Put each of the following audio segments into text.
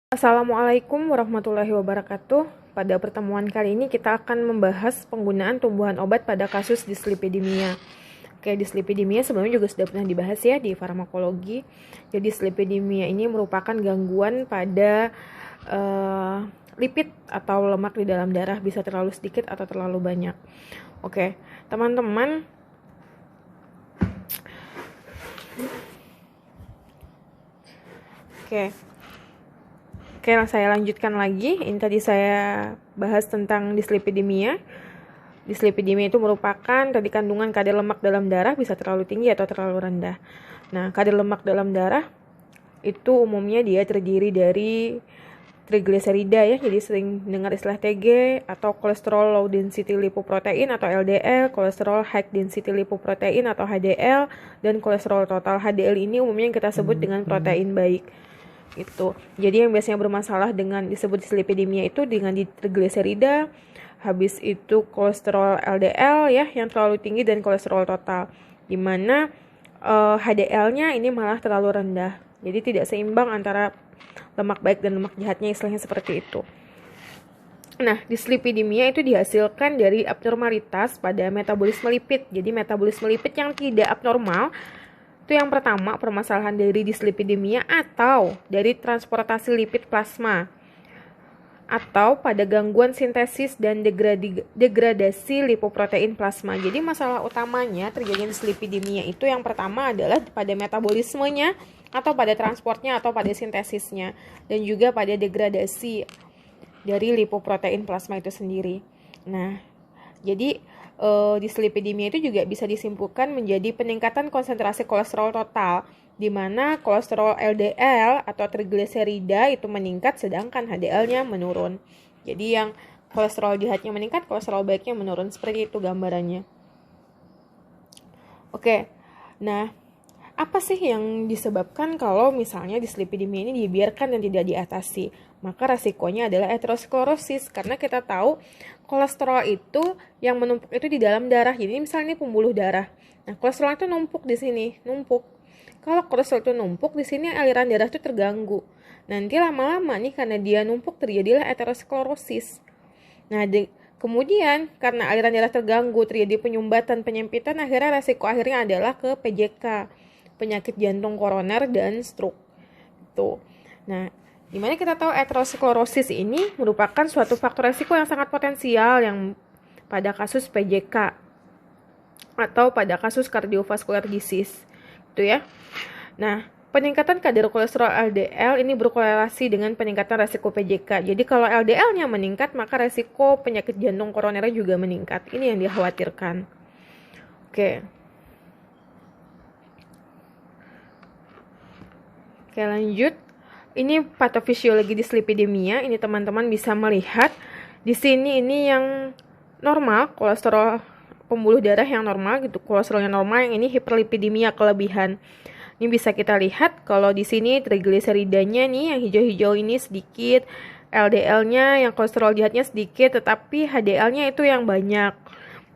Assalamualaikum warahmatullahi wabarakatuh. Pada pertemuan kali ini kita akan membahas penggunaan tumbuhan obat pada kasus dislipidemia. Oke, dislipidemia sebelumnya juga sudah pernah dibahas ya di farmakologi. Jadi dislipidemia ini merupakan gangguan pada lipid atau lemak di dalam darah, bisa terlalu sedikit atau terlalu banyak. Oke, teman-teman. Oke, saya lanjutkan lagi. Ini tadi saya bahas tentang dislipidemia. Dislipidemia itu merupakan tadi kandungan kadar lemak dalam darah bisa terlalu tinggi atau terlalu rendah. Nah, kadar lemak dalam darah itu umumnya dia terdiri dari trigliserida ya, jadi sering dengar istilah TG, atau kolesterol low density lipoprotein atau LDL, kolesterol high density lipoprotein atau HDL, dan kolesterol total. HDL ini umumnya yang kita sebut dengan protein baik. Itu. Jadi yang biasanya bermasalah dengan disebut dislipidemia itu dengan trigliserida, habis itu kolesterol LDL ya yang terlalu tinggi dan kolesterol total. Di mana HDL-nya ini malah terlalu rendah. Jadi tidak seimbang antara lemak baik dan lemak jahatnya, istilahnya seperti itu. Nah, dislipidemia itu dihasilkan dari abnormalitas pada metabolisme lipid. Jadi metabolisme lipid yang tidak abnormal itu yang pertama permasalahan dari dislipidemia, atau dari transportasi lipid plasma, atau pada gangguan sintesis dan degradasi lipoprotein plasma. Jadi masalah utamanya terjadinya dislipidemia itu yang pertama adalah pada metabolismenya, atau pada transportnya, atau pada sintesisnya, dan juga pada degradasi dari lipoprotein plasma itu sendiri. Nah, jadi dislipidemia itu juga bisa disimpulkan menjadi peningkatan konsentrasi kolesterol total, di mana kolesterol LDL atau trigliserida itu meningkat sedangkan HDL-nya menurun. Jadi yang kolesterol jahatnya meningkat, kolesterol baiknya menurun. Seperti itu gambarannya. Oke. Nah, apa sih yang disebabkan kalau misalnya dislipidemia ini dibiarkan dan tidak diatasi? Maka resikonya adalah aterosklerosis, karena kita tahu kolesterol itu yang menumpuk itu di dalam darah. Jadi misalnya ini pembuluh darah. Nah, kolesterol itu numpuk di sini, numpuk. Kalau kolesterol itu numpuk di sini, aliran darah itu terganggu. Nanti lama-lama nih karena dia numpuk terjadilah aterosklerosis. Nah, kemudian karena aliran darah terganggu terjadi penyumbatan, penyempitan, akhirnya resiko akhirnya adalah ke PJK, penyakit jantung koroner dan stroke. Tuh. Nah, dimana kita tahu aterosklerosis ini merupakan suatu faktor resiko yang sangat potensial yang pada kasus PJK atau pada kasus cardiovascular disease. Itu ya. Nah, peningkatan kadar kolesterol LDL ini berkorelasi dengan peningkatan resiko PJK. Jadi kalau LDL-nya meningkat, maka resiko penyakit jantung koroner juga meningkat. Ini yang dikhawatirkan. Oke, lanjut. Ini patofisiologi dislipidemia. Ini teman-teman bisa melihat di sini ini yang normal, kolesterol pembuluh darah yang normal gitu, kolesterolnya normal. Yang ini hiperlipidemia kelebihan. Ini bisa kita lihat kalau di sini trigliseridanya nih yang hijau-hijau ini sedikit, LDL-nya yang kolesterol jahatnya sedikit, tetapi HDL-nya itu yang banyak.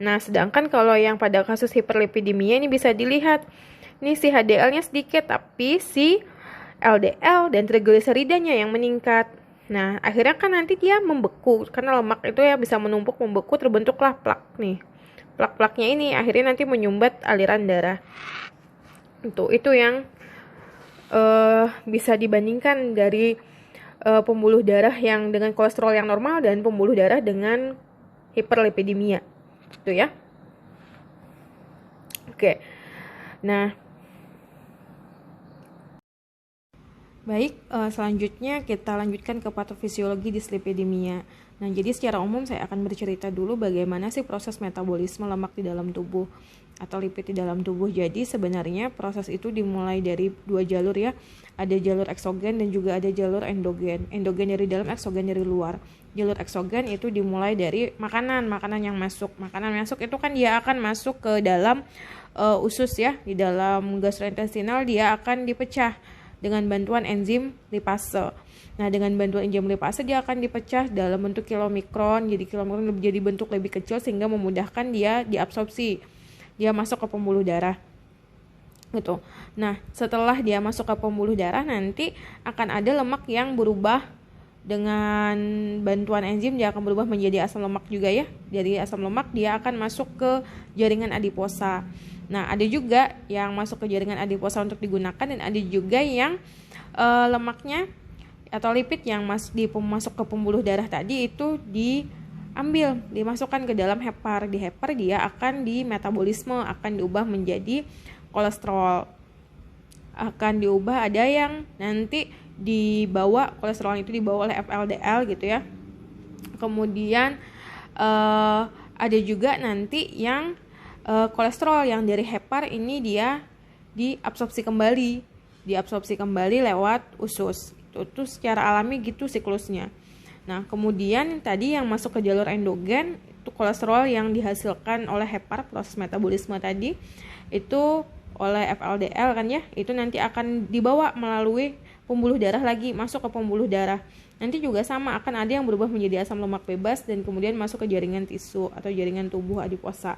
Nah, sedangkan kalau yang pada kasus hiperlipidemia ini bisa dilihat, ini si HDL-nya sedikit, tapi si LDL dan trigliseridanya yang meningkat. Nah, akhirnya kan nanti dia membeku, karena lemak itu ya bisa menumpuk, membeku, terbentuklah plak nih. Plak-plaknya ini akhirnya nanti menyumbat aliran darah. Itu yang bisa dibandingkan dari pembuluh darah yang dengan kolesterol yang normal dan pembuluh darah dengan hiperlipidemia. Itu ya. Oke. Nah, baik, selanjutnya kita lanjutkan ke patofisiologi dislipidemia. Nah, jadi secara umum saya akan bercerita dulu bagaimana sih proses metabolisme lemak di dalam tubuh atau lipid di dalam tubuh. Jadi sebenarnya proses itu dimulai dari dua jalur ya. Ada jalur eksogen dan juga ada jalur endogen. Endogen dari dalam, eksogen dari luar. Jalur eksogen itu dimulai dari makanan yang masuk. Makanan masuk itu kan dia akan masuk ke dalam usus ya. Di dalam gastrointestinal dia akan dipecah dengan bantuan enzim lipase. Nah, dengan bantuan enzim lipase dia akan dipecah dalam bentuk kilomikron. Jadi kilomikron jadi bentuk lebih kecil sehingga memudahkan dia diabsorpsi. Dia masuk ke pembuluh darah. Gitu. Nah, setelah dia masuk ke pembuluh darah nanti akan ada lemak yang berubah dengan bantuan enzim dia akan berubah menjadi asam lemak juga ya. Dari asam lemak dia akan masuk ke jaringan adiposa. Nah, ada juga yang masuk ke jaringan adiposa untuk digunakan, dan ada juga yang lemaknya atau lipid yang masuk ke pembuluh darah tadi itu dimasukkan ke dalam hepar. Di hepar dia akan dimetabolisme, akan diubah menjadi kolesterol. Akan diubah, ada yang nanti dibawa, kolesterol itu dibawa oleh FLDL gitu ya. Kemudian ada juga nanti yang kolesterol yang dari hepar ini dia diabsorpsi kembali lewat usus. Itu secara alami gitu siklusnya. Nah, kemudian tadi yang masuk ke jalur endogen itu kolesterol yang dihasilkan oleh hepar, proses metabolisme tadi itu oleh FLDL kan ya, itu nanti akan dibawa melalui pembuluh darah lagi, masuk ke pembuluh darah. Nanti juga sama, akan ada yang berubah menjadi asam lemak bebas dan kemudian masuk ke jaringan tisu atau jaringan tubuh adiposa.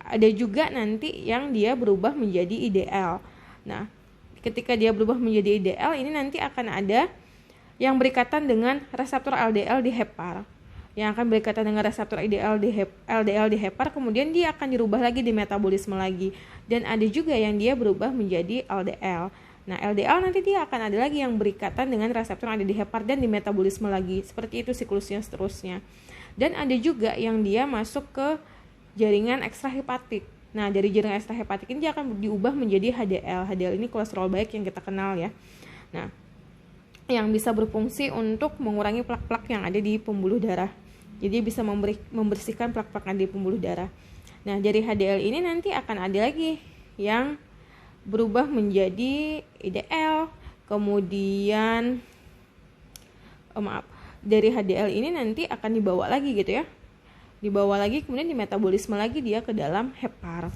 Ada juga nanti yang dia berubah menjadi IDL. Nah, ketika dia berubah menjadi IDL, ini nanti akan ada yang berikatan dengan reseptor LDL di hepar. Yang akan berikatan dengan reseptor LDL di hepar, kemudian dia akan dirubah lagi di metabolisme lagi. Dan ada juga yang dia berubah menjadi LDL. Nah, LDL nanti dia akan ada lagi yang berikatan dengan reseptor yang ada di hepar dan di metabolisme lagi. Seperti itu siklusnya seterusnya. Dan ada juga yang dia masuk ke jaringan ekstrahepatik. Nah, dari jaringan ekstrahepatik ini dia akan diubah menjadi HDL. HDL ini kolesterol baik yang kita kenal ya. Nah, yang bisa berfungsi untuk mengurangi plak-plak yang ada di pembuluh darah. Jadi bisa membersihkan plak-plak yang ada di pembuluh darah. Nah, dari HDL ini nanti akan ada lagi yang berubah menjadi IDL. Kemudian dari HDL ini nanti akan dibawa lagi gitu ya. Dibawa lagi, kemudian di metabolisme lagi dia ke dalam hepar.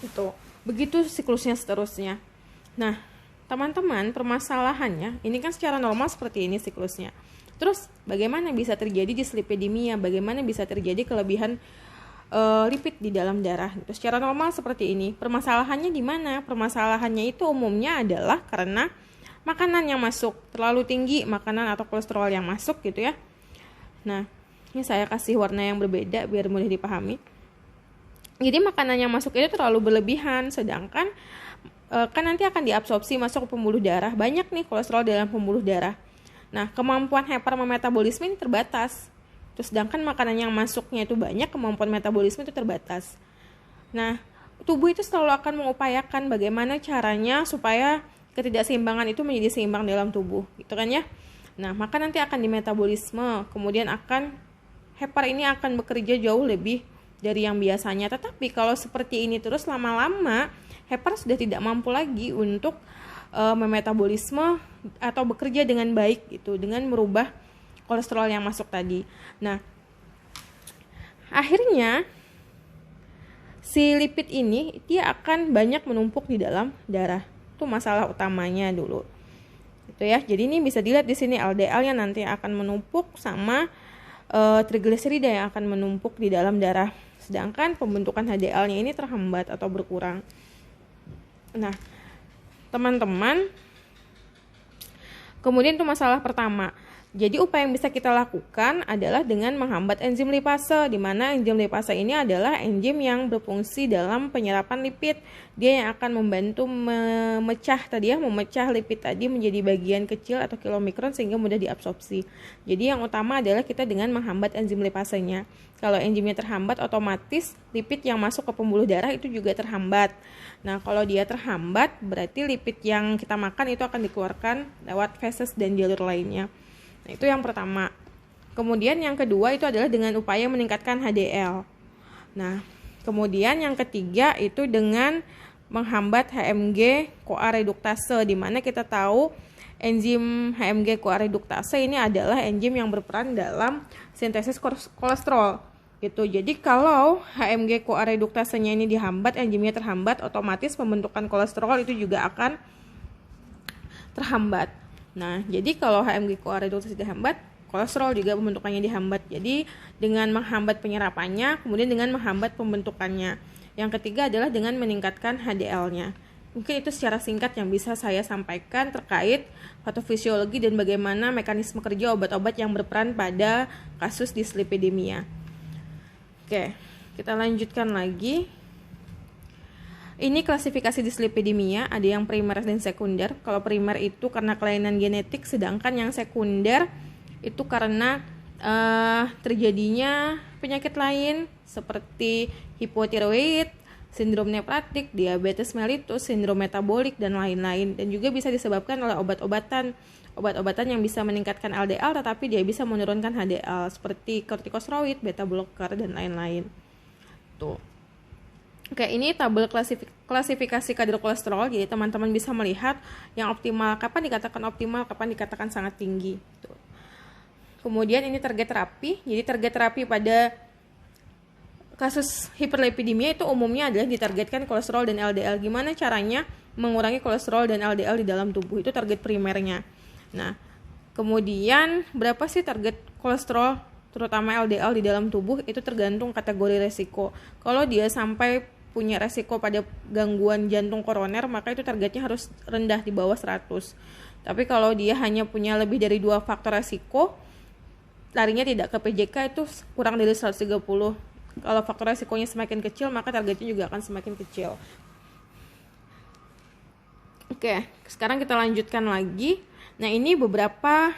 Itu. Begitu siklusnya seterusnya. Nah, teman-teman, permasalahannya ini kan secara normal seperti ini siklusnya. Terus bagaimana bisa terjadi dislipidemia? Bagaimana bisa terjadi kelebihan lipid di dalam darah? Itu secara normal seperti ini. Permasalahannya di mana? Permasalahannya itu umumnya adalah karena makanan yang masuk terlalu tinggi, makanan atau kolesterol yang masuk gitu ya. Nah, ini saya kasih warna yang berbeda biar mudah dipahami. Jadi makanan yang masuk itu terlalu berlebihan, sedangkan kan nanti akan diabsorpsi masuk ke pembuluh darah. Banyak nih kolesterol dalam pembuluh darah. Nah, kemampuan hepar memetabolisme ini terbatas. Terus sedangkan makanan yang masuknya itu banyak, kemampuan metabolisme itu terbatas. Nah, tubuh itu selalu akan mengupayakan bagaimana caranya supaya ketidakseimbangan itu menjadi seimbang dalam tubuh, gitu kan ya. Nah, maka nanti akan di metabolisme, kemudian hepar ini akan bekerja jauh lebih dari yang biasanya. Tetapi kalau seperti ini terus lama-lama, hepar sudah tidak mampu lagi untuk memetabolisme atau bekerja dengan baik gitu, dengan merubah kolesterol yang masuk tadi. Nah, akhirnya si lipid ini dia akan banyak menumpuk di dalam darah. Itu masalah utamanya dulu. Itu ya. Jadi ini bisa dilihat di sini LDL yang nanti akan menumpuk sama trigliserida yang akan menumpuk di dalam darah. Sedangkan pembentukan HDL-nya ini terhambat atau berkurang. Nah, teman-teman, kemudian itu masalah pertama. Jadi upaya yang bisa kita lakukan adalah dengan menghambat enzim lipase, di mana enzim lipase ini adalah enzim yang berfungsi dalam penyerapan lipid. Dia yang akan membantu memecah lipid tadi menjadi bagian kecil atau kilomikron sehingga mudah diabsorpsi. Jadi yang utama adalah kita dengan menghambat enzim lipasenya. Kalau enzimnya terhambat, otomatis lipid yang masuk ke pembuluh darah itu juga terhambat. Nah, kalau dia terhambat, berarti lipid yang kita makan itu akan dikeluarkan lewat feses dan jalur lainnya. Nah, itu yang pertama. Kemudian yang kedua itu adalah dengan upaya meningkatkan HDL. Nah, kemudian yang ketiga itu dengan menghambat HMG-CoA reduktase, di mana kita tahu enzim HMG-CoA reduktase ini adalah enzim yang berperan dalam sintesis kolesterol. Gitu. Jadi kalau HMG-CoA reduktasenya ini dihambat, enzimnya terhambat, otomatis pembentukan kolesterol itu juga akan terhambat. Nah, jadi kalau HMG-CoA reduktase dihambat, kolesterol juga pembentukannya dihambat. Jadi dengan menghambat penyerapannya, kemudian dengan menghambat pembentukannya. Yang ketiga adalah dengan meningkatkan HDL-nya. Mungkin itu secara singkat yang bisa saya sampaikan terkait patofisiologi dan bagaimana mekanisme kerja obat-obat yang berperan pada kasus dislipidemia. Oke, kita lanjutkan lagi. Ini klasifikasi dislipidemia, ada yang primer dan sekunder. Kalau primer itu karena kelainan genetik, sedangkan yang sekunder itu karena terjadinya penyakit lain seperti hipotiroid, sindrom nefratik, diabetes mellitus, sindrom metabolik, dan lain-lain. Dan juga bisa disebabkan oleh obat-obatan yang bisa meningkatkan LDL tetapi dia bisa menurunkan HDL seperti kortikosteroid, beta blocker, dan lain-lain. Tuh. Oke, ini tabel klasifikasi kadar kolesterol. Jadi teman-teman bisa melihat yang optimal, kapan dikatakan optimal, kapan dikatakan sangat tinggi. Tuh. Kemudian ini target terapi. Jadi target terapi pada kasus hiperlipidemia itu umumnya adalah ditargetkan kolesterol dan LDL. Gimana caranya mengurangi kolesterol dan LDL di dalam tubuh, itu target primernya. Nah, kemudian berapa sih target kolesterol terutama LDL di dalam tubuh, itu tergantung kategori resiko. Kalau dia sampai punya resiko pada gangguan jantung koroner, maka itu targetnya harus rendah di bawah 100. Tapi kalau dia hanya punya lebih dari 2 faktor resiko, larinya tidak ke PJK, itu kurang dari 130. Kalau faktor resikonya semakin kecil, maka targetnya juga akan semakin kecil. Oke, sekarang kita lanjutkan lagi. Nah, ini beberapa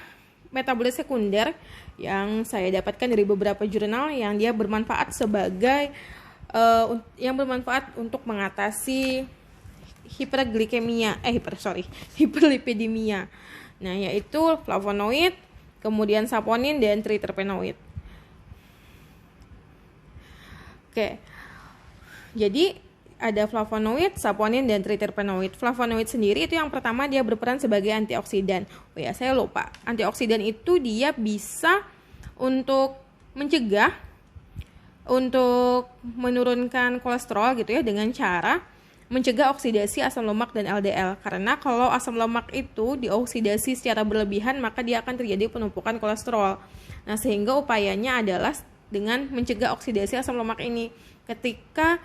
metabolit sekunder yang saya dapatkan dari beberapa jurnal yang dia bermanfaat sebagai untuk mengatasi hiperlipidemia. Nah, yaitu flavonoid, kemudian saponin, dan triterpenoid. Oke. Jadi ada flavonoid, saponin, dan triterpenoid. Flavonoid sendiri itu yang pertama dia berperan sebagai antioksidan. Oh ya, saya lupa. Antioksidan itu dia bisa untuk mencegah, untuk menurunkan kolesterol gitu ya, dengan cara mencegah oksidasi asam lemak dan LDL. Karena kalau asam lemak itu dioksidasi secara berlebihan, maka dia akan terjadi penumpukan kolesterol. Nah, sehingga upayanya adalah dengan mencegah oksidasi asam lemak ini. Ketika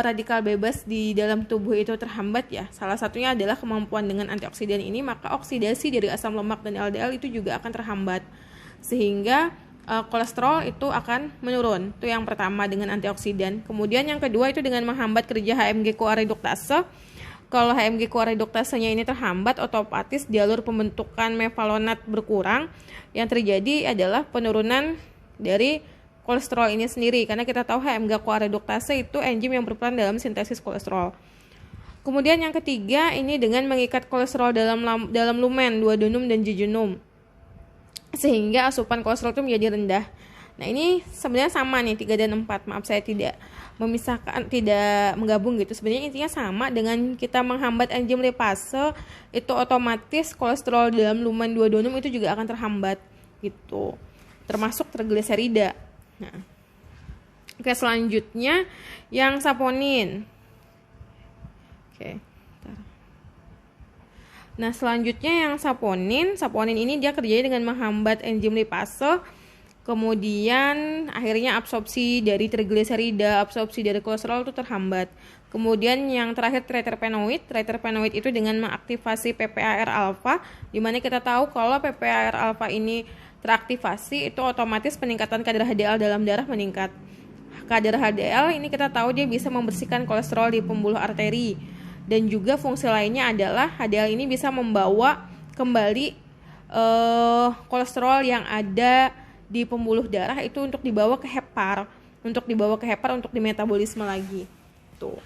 radikal bebas di dalam tubuh itu terhambat ya, salah satunya adalah kemampuan dengan antioksidan ini, maka oksidasi dari asam lemak dan LDL itu juga akan terhambat. Sehingga kolesterol itu akan menurun. Itu yang pertama dengan antioksidan. Kemudian yang kedua itu dengan menghambat kerja HMG-CoA reduktase. Kalau HMG-CoA reduktasenya ini terhambat, otomatis jalur pembentukan mevalonat berkurang. Yang terjadi adalah penurunan dari kolesterol ini sendiri, karena kita tahu HMG-CoA reduktase itu enzim yang berperan dalam sintesis kolesterol. Kemudian yang ketiga ini dengan mengikat kolesterol dalam lumen, duodenum dan jejunum, sehingga asupan kolesterol itu menjadi rendah. Nah, ini sebenarnya sama nih 3 dan 4. Maaf saya tidak memisahkan, tidak menggabung gitu. Sebenarnya intinya sama, dengan kita menghambat enzim lipase itu otomatis kolesterol dalam lumen duodenum itu juga akan terhambat gitu. Termasuk trigliserida. Nah, oke, selanjutnya yang saponin. Oke. Nah, selanjutnya yang saponin ini dia kerjanya dengan menghambat enzim lipase, kemudian akhirnya absorpsi dari trigliserida, absorpsi dari kolesterol itu terhambat. Kemudian yang terakhir triterpenoid itu dengan mengaktifasi PPAR alfa, di mana kita tahu kalau PPAR alfa ini teraktivasi, itu otomatis peningkatan kadar HDL dalam darah meningkat. Kadar HDL ini kita tahu dia bisa membersihkan kolesterol di pembuluh arteri. Dan juga fungsi lainnya adalah HDL ini bisa membawa kembali kolesterol yang ada di pembuluh darah itu untuk dibawa ke hepar, untuk dimetabolisme lagi. Tuh.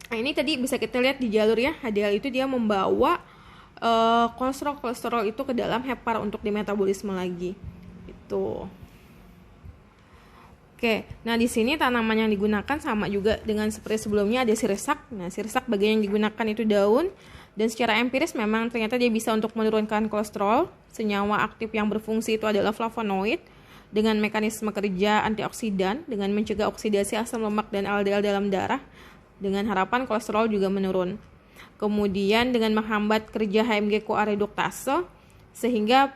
Nah, ini tadi bisa kita lihat di jalur ya, HDL itu dia membawa kolesterol itu ke dalam hepar untuk dimetabolisme lagi. Itu. Oke, nah di sini tanaman yang digunakan sama juga dengan seperti sebelumnya, ada sirsak. Nah, sirsak bagian yang digunakan itu daun, dan secara empiris memang ternyata dia bisa untuk menurunkan kolesterol. Senyawa aktif yang berfungsi itu adalah flavonoid dengan mekanisme kerja antioksidan dengan mencegah oksidasi asam lemak dan LDL dalam darah, dengan harapan kolesterol juga menurun. Kemudian dengan menghambat kerja HMG-CoA reduktase sehingga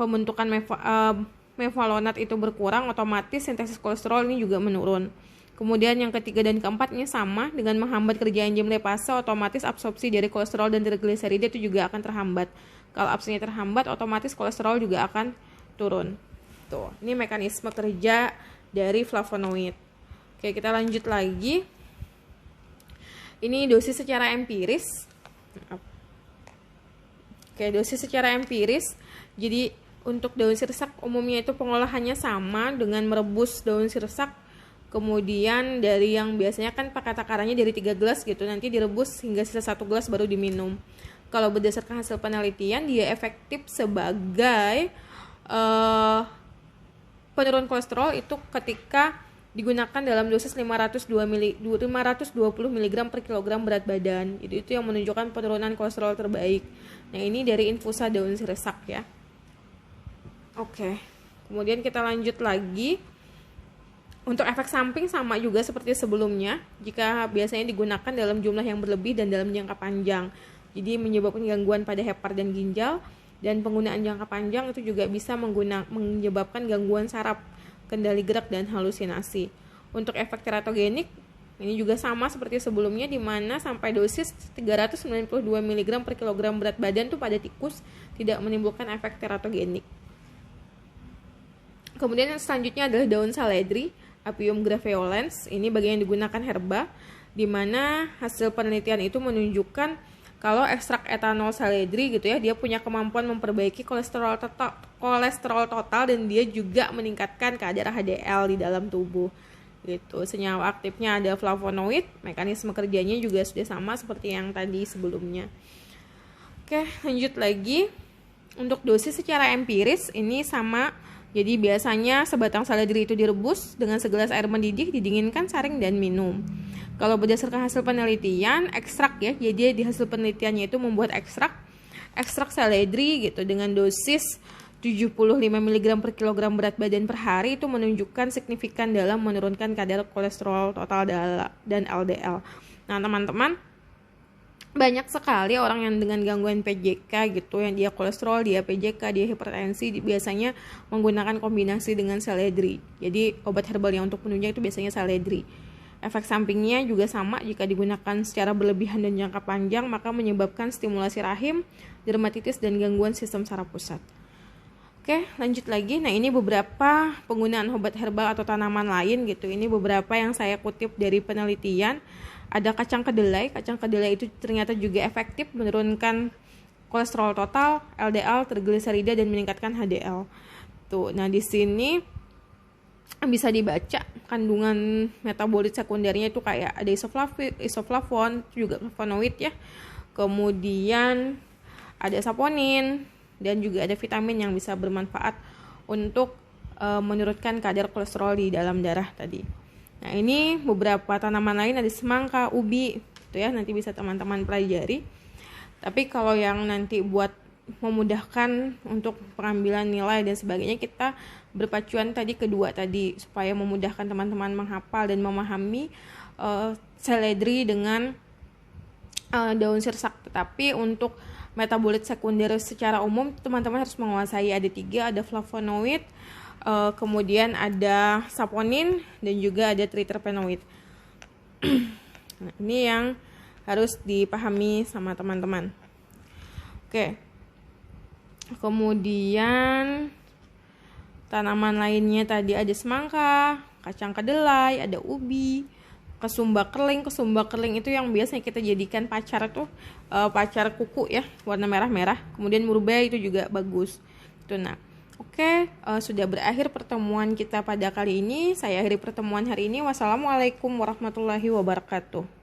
pembentukan mevalonat itu berkurang, otomatis sintesis kolesterol ini juga menurun. Kemudian yang ketiga dan keempatnya sama, dengan menghambat kerja enzim lipase, otomatis absorpsi dari kolesterol dan trigliserida itu juga akan terhambat. Kalau absorpsinya terhambat, otomatis kolesterol juga akan turun. Tuh, ini mekanisme kerja dari flavonoid. Oke, kita lanjut lagi. Ini dosis secara empiris. Oke, dosis secara empiris. Jadi untuk daun sirsak umumnya itu pengolahannya sama dengan merebus daun sirsak. Kemudian dari yang biasanya kan pakai takarannya dari 3 gelas gitu, nanti direbus hingga sisa 1 gelas baru diminum. Kalau berdasarkan hasil penelitian, dia efektif sebagai penurun kolesterol itu ketika digunakan dalam dosis 520 mg per kilogram berat badan. Itu yang menunjukkan penurunan kolesterol terbaik. Nah, ini dari infusa daun sirsak ya. Oke, kemudian kita lanjut lagi. Untuk efek samping sama juga seperti sebelumnya, jika biasanya digunakan dalam jumlah yang berlebih dan dalam jangka panjang. Jadi menyebabkan gangguan pada hepar dan ginjal, dan penggunaan jangka panjang itu juga bisa menyebabkan gangguan saraf, kendali gerak, dan halusinasi. Untuk efek teratogenik, ini juga sama seperti sebelumnya, di mana sampai dosis 392 mg per kilogram berat badan tuh pada tikus tidak menimbulkan efek teratogenik. Kemudian yang selanjutnya adalah daun saledri, Apium graveolens. Ini bagian yang digunakan herba, di mana hasil penelitian itu menunjukkan kalau ekstrak etanol saledri gitu ya, dia punya kemampuan memperbaiki kolesterol total dan dia juga meningkatkan kadar HDL di dalam tubuh. Gitu. Senyawa aktifnya ada flavonoid, mekanisme kerjanya juga sudah sama seperti yang tadi sebelumnya. Oke, lanjut lagi. Untuk dosis secara empiris ini sama. Jadi biasanya sebatang saledri itu direbus dengan segelas air mendidih, didinginkan, saring, dan minum. Kalau berdasarkan hasil penelitian, ekstrak ya, jadi di hasil penelitiannya itu membuat ekstrak saledri gitu dengan dosis 75 mg per kilogram berat badan per hari itu menunjukkan signifikan dalam menurunkan kadar kolesterol total dan LDL. Nah, teman-teman, banyak sekali orang yang dengan gangguan PJK gitu, yang dia kolesterol, dia PJK, dia hipertensi, biasanya menggunakan kombinasi dengan saledri. Jadi obat herbal yang untuk penunjang itu biasanya saledri. Efek sampingnya juga sama, jika digunakan secara berlebihan dan jangka panjang maka menyebabkan stimulasi rahim, dermatitis, dan gangguan sistem saraf pusat. Oke, lanjut lagi. Nah, ini beberapa penggunaan obat herbal atau tanaman lain gitu. Ini beberapa yang saya kutip dari penelitian. Ada kacang kedelai. Kacang kedelai itu ternyata juga efektif menurunkan kolesterol total, LDL, trigliserida, dan meningkatkan HDL. Tuh, nah di sini bisa dibaca kandungan metabolit sekundernya itu kayak ada isoflavon, juga flavonoid ya. Kemudian ada saponin dan juga ada vitamin yang bisa bermanfaat untuk menurunkan kadar kolesterol di dalam darah tadi. Nah, ini beberapa tanaman lain, ada semangka, ubi, gitu ya, nanti bisa teman-teman pelajari. Tapi kalau yang nanti buat memudahkan untuk pengambilan nilai dan sebagainya, kita berpacuan tadi kedua tadi, supaya memudahkan teman-teman menghafal dan memahami saledri dengan daun sirsak. Tetapi untuk metabolit sekunder secara umum, teman-teman harus menguasai, ada 3, ada flavonoid, kemudian ada saponin, dan juga ada triterpenoid. Nah, ini yang harus dipahami sama teman-teman. Oke. Kemudian tanaman lainnya tadi ada semangka, kacang kedelai, ada ubi, kesumba kerling. Kesumba kerling itu yang biasanya kita jadikan pacar tuh, pacar kuku ya, warna merah-merah. Kemudian murbei itu juga bagus. Itu nah. Oke, sudah berakhir pertemuan kita pada kali ini. Saya akhiri pertemuan hari ini. Wassalamualaikum warahmatullahi wabarakatuh.